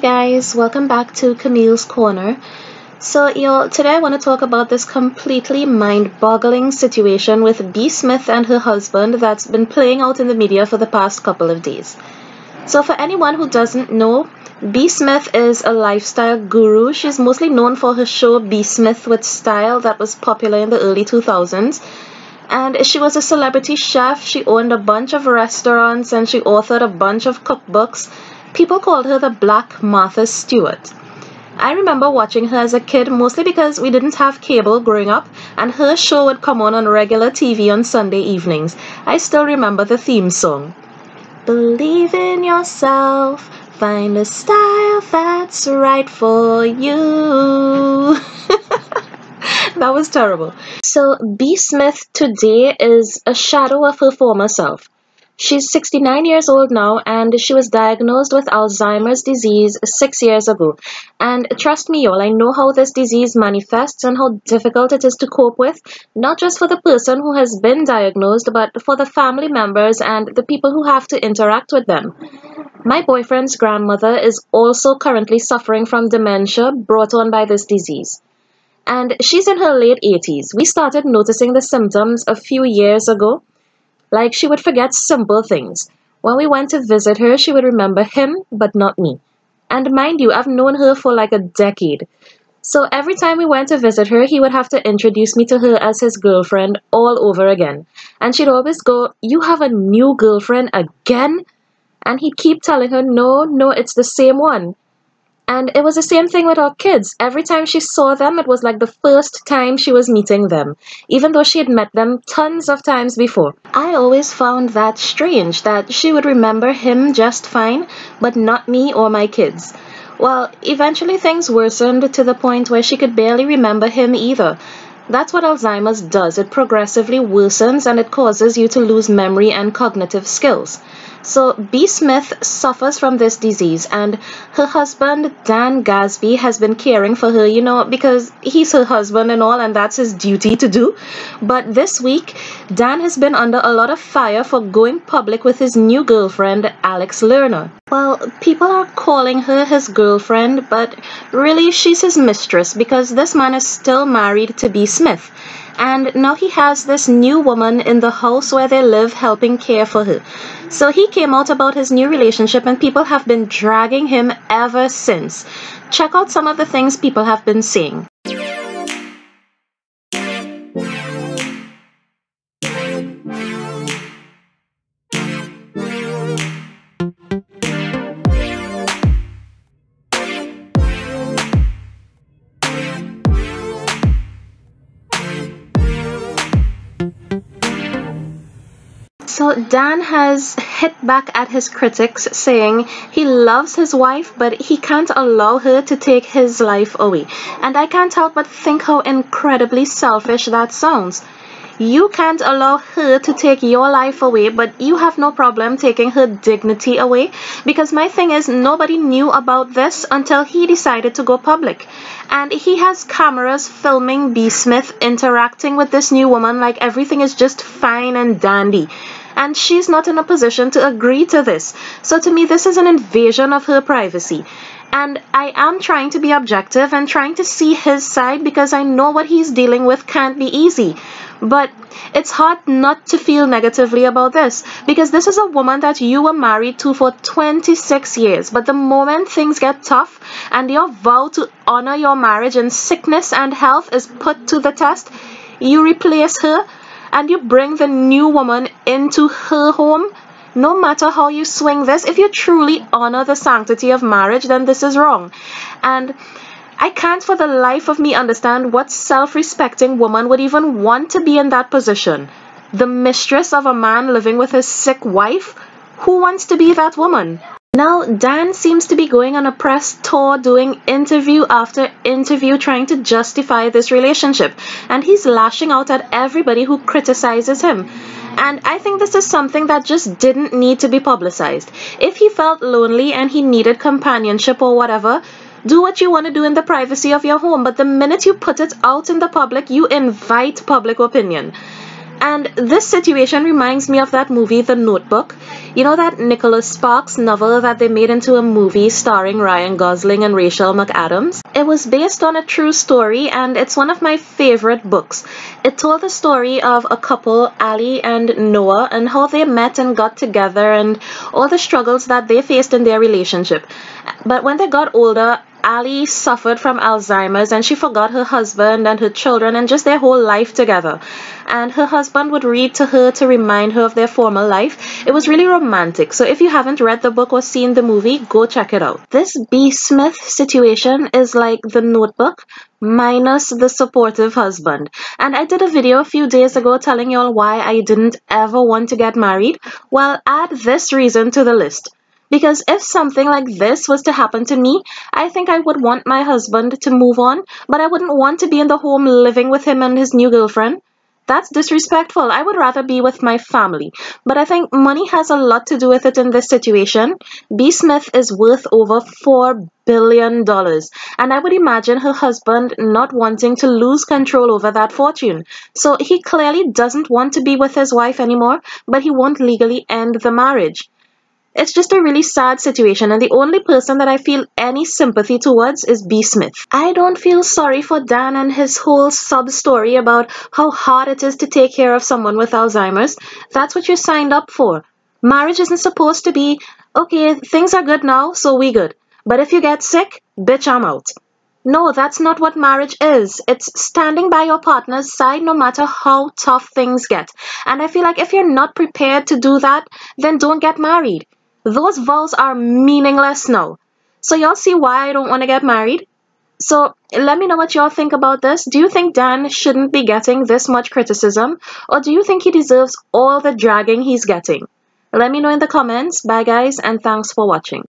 guys, welcome back to Camille's Corner. So y'all, today I want to talk about this completely mind-boggling situation with B. Smith and her husband that's been playing out in the media for the past couple of days. So for anyone who doesn't know, B. Smith is a lifestyle guru. She's mostly known for her show B. Smith with Style that was popular in the early 2000s. And she was a celebrity chef. She owned a bunch of restaurants and she authored a bunch of cookbooks. People called her the Black Martha Stewart. I remember watching her as a kid mostly because we didn't have cable growing up and her show would come on regular TV on Sunday evenings. I still remember the theme song. Believe in yourself, find a style that's right for you. That was terrible. So B. Smith today is a shadow of her former self. She's 69 years old now and she was diagnosed with Alzheimer's disease 6 years ago. And trust me y'all, I know how this disease manifests and how difficult it is to cope with, not just for the person who has been diagnosed, but for the family members and the people who have to interact with them. My boyfriend's grandmother is also currently suffering from dementia brought on by this disease. And she's in her late 80s. We started noticing the symptoms a few years ago. Like she would forget simple things. When we went to visit her, she would remember him, but not me. And mind you, I've known her for like a decade. So every time we went to visit her, he would have to introduce me to her as his girlfriend all over again. And she'd always go, "You have a new girlfriend again?" And he'd keep telling her, no, it's the same one. And it was the same thing with our kids. Every time she saw them, it was like the first time she was meeting them, even though she had met them tons of times before. I always found that strange, that she would remember him just fine, but not me or my kids. Well, eventually things worsened to the point where she could barely remember him either. That's what Alzheimer's does. It progressively worsens and it causes you to lose memory and cognitive skills. So B. Smith suffers from this disease and her husband Dan Gasby has been caring for her, because he's her husband and all and that's his duty to do. But this week, Dan has been under a lot of fire for going public with his new girlfriend, Alex Lerner. Well, people are calling her his girlfriend, but really she's his mistress because this man is still married to B. Smith. And now he has this new woman in the house where they live helping care for her. So he came out about his new relationship and people have been dragging him ever since. Check out some of the things people have been saying. So Dan has hit back at his critics saying he loves his wife but he can't allow her to take his life away. And I can't help but think how incredibly selfish that sounds. You can't allow her to take your life away, but you have no problem taking her dignity away. Because my thing is, nobody knew about this until he decided to go public. And he has cameras filming B. Smith interacting with this new woman like everything is just fine and dandy. And she's not in a position to agree to this. So to me, this is an invasion of her privacy. And I am trying to be objective and trying to see his side because I know what he's dealing with can't be easy. But it's hard not to feel negatively about this because this is a woman that you were married to for 26 years. But the moment things get tough and your vow to honor your marriage in sickness and health is put to the test, you replace her and you bring the new woman into her home. No matter how you swing this, if you truly honor the sanctity of marriage, then this is wrong. And I can't for the life of me understand what self-respecting woman would even want to be in that position. The mistress of a man living with his sick wife? Who wants to be that woman? Now, Dan seems to be going on a press tour doing interview after interview trying to justify this relationship. And he's lashing out at everybody who criticizes him. And I think this is something that just didn't need to be publicized. If he felt lonely and he needed companionship or whatever, do what you want to do in the privacy of your home. But the minute you put it out in the public, you invite public opinion. And this situation reminds me of that movie, The Notebook. You know that Nicholas Sparks novel that they made into a movie starring Ryan Gosling and Rachel McAdams? It was based on a true story and it's one of my favorite books. It told the story of a couple, Ali and Noah, and how they met and got together and all the struggles that they faced in their relationship. But when they got older, Ali suffered from Alzheimer's and she forgot her husband and her children and just their whole life together. And her husband would read to her to remind her of their former life. It was really romantic. So if you haven't read the book or seen the movie, go check it out. This B. Smith situation is like The Notebook minus the supportive husband. And I did a video a few days ago telling y'all why I didn't ever want to get married. Well, add this reason to the list. Because if something like this was to happen to me, I think I would want my husband to move on, but I wouldn't want to be in the home living with him and his new girlfriend. That's disrespectful. I would rather be with my family. But I think money has a lot to do with it in this situation. B. Smith is worth over $4 billion. And I would imagine her husband not wanting to lose control over that fortune. So he clearly doesn't want to be with his wife anymore, but he won't legally end the marriage. It's just a really sad situation, and the only person that I feel any sympathy towards is B. Smith. I don't feel sorry for Dan and his whole sub-story about how hard it is to take care of someone with Alzheimer's. That's what you signed up for. Marriage isn't supposed to be, okay, things are good now, so we good. But if you get sick, bitch, I'm out. No, that's not what marriage is. It's standing by your partner's side no matter how tough things get. And I feel like if you're not prepared to do that, then don't get married. Those vows are meaningless now. So y'all see why I don't want to get married? So let me know what y'all think about this. Do you think Dan shouldn't be getting this much criticism? Or do you think he deserves all the dragging he's getting? Let me know in the comments. Bye guys, and thanks for watching.